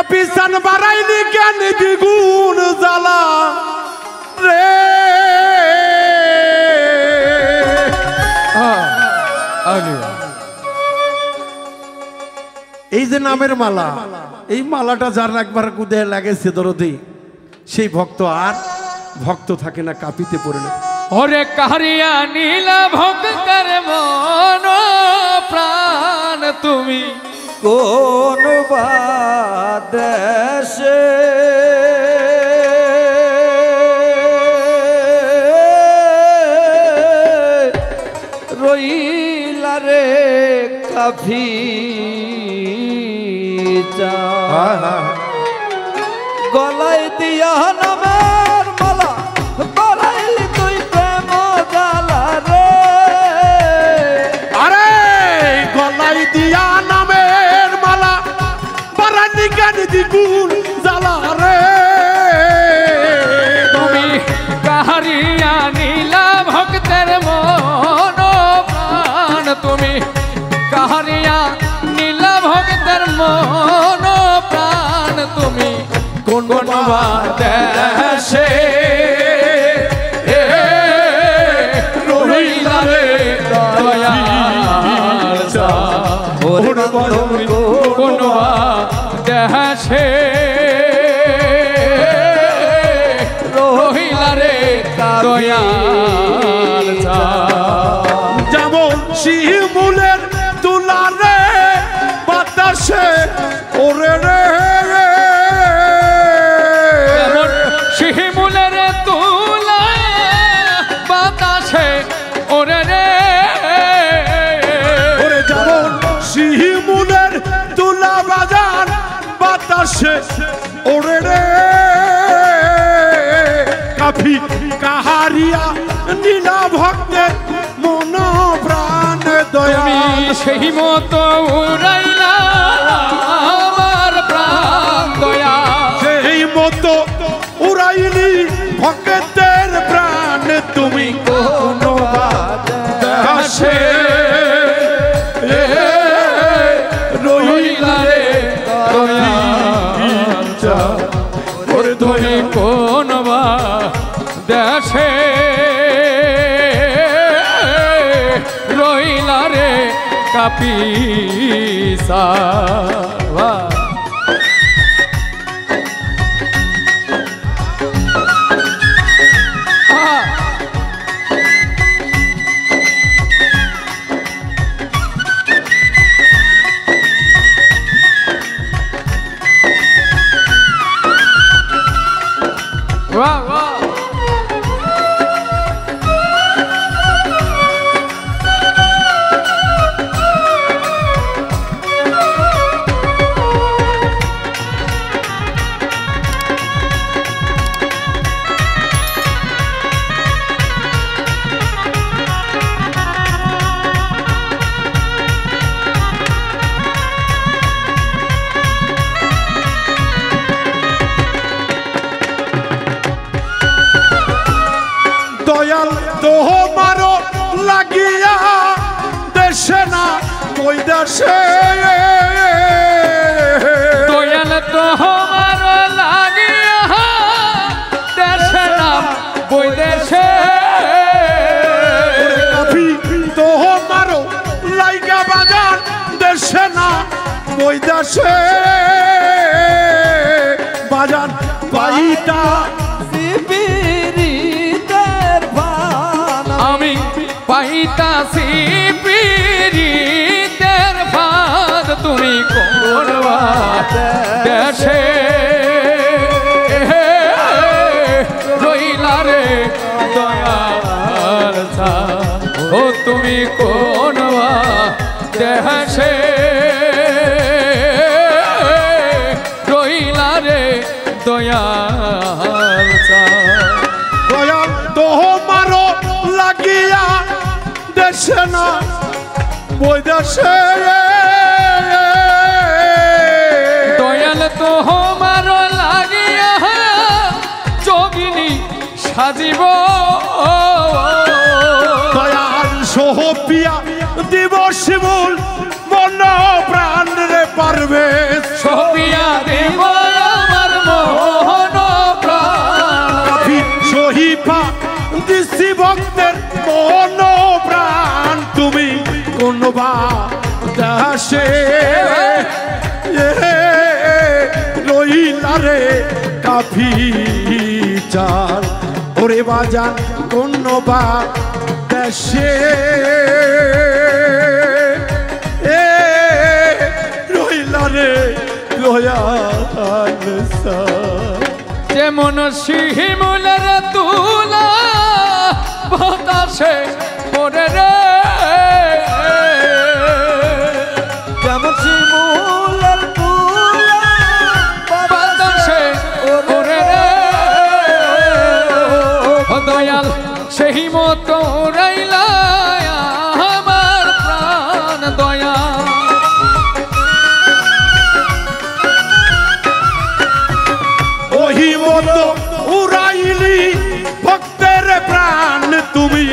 কাপিসান বাড়াইনি জ্ঞান দ্বিগুণ জ্বালা রে। এই যে নামের মালা, এই মালাটা যার একবার কুদে লাগেছে দরদি, সেই ভক্ত আর ভক্ত থাকে না, কাপিতে পড়ে না। ওরে কারিয়া নীলা ভক্তের মন প্রাণ তুমি কোন বাদেশে রইলা রে কাফি গলায় দিয়া নামের মালা বাড়াইলি তুই প্রেম জ্বালা রে। আরে গলায় দিয়া নামের মালা বাড়াইনি জ্ঞান দ্বিগুণ জ্বালা রে। তুমি কারিয়া নীলা ভক্তের মন প্রাণ তুমি কারিয়া নীলা ভক্তের মন প্রাণ তুমি কোন বাদেশে রহিলা রে দয়াল কোন বাদেশে রহিলা রে দয়াল যেমন শিমুলের তুলা রে বাতাসে ওরে রে। শিমুলের তুলা বাতাসে ওরে রে। ওরে যেমন শিমুলের তুলা বাজার বাতাসে ওরে রে। কাফি কাহারিয়া নীলা ভক্তের মন প্রাণ দয়া। তুমি সেই মতো উড়াইলা আমার প্রাণ দয়া। সেই মতো উড়াইলি ভক্তের প্রাণ তুমি কোন বাদেশে রহিলা রে দয়াল ওরে তুমি কোন দেশে রহিলা রে কাপিসা। वाह वाह দয়াল তোমারও লাগিয়া দেশে না কই দেশে। দয়াল তোমার লাগিয়া দেশে না কই দেশে। কাফি তোমারও লাইগা বাজার দেশে না কই দেশে। বাজার পাইতা আমি পাইতাছি পীড়িতের ফাঁদ তুমি কোন দেশে রহিলা রে দয়াল ও তুমি কোন দেশে রহিলা রে দয়াল দয়াল তোমারও লাগিয়া দেশে না বই দেশে। দয়াল তোমার লাগিয়া যোগিনী সাজিব দয়াল সোহপিয়া দিবস মূল মন প্রাণ রে পারবে সোপিয়া দেব দেশে রইলা রে কাফি চাল ওরে বাজান কোন বা দেশে রইলা রে দয়াল সাল যেমন শিমুলের তুলা বাতাসে পড়ে রে, যেমন শিমুলের তুলা বাতাসে পড়ে রে, ও দয়াল সেই মতো রইলা আমার প্রাণ দয়াল। ওহি মতো উড়াইলি ভক্তের প্রাণ তুমি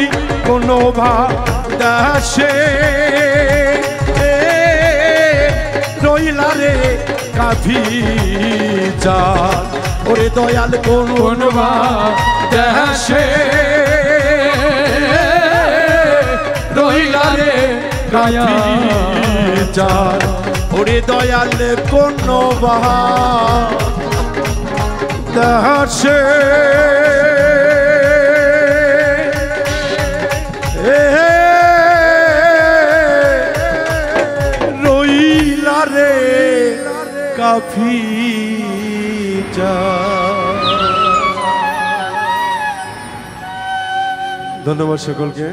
কোন ভাষে রইলা রে কাফি চাল ওরে দয়াল কোন ভাষে রইলা রে কাফি চাল ওরে দয়াল কোন দেশে রইলা রে কাফি ধন্যবাদ সকলকে।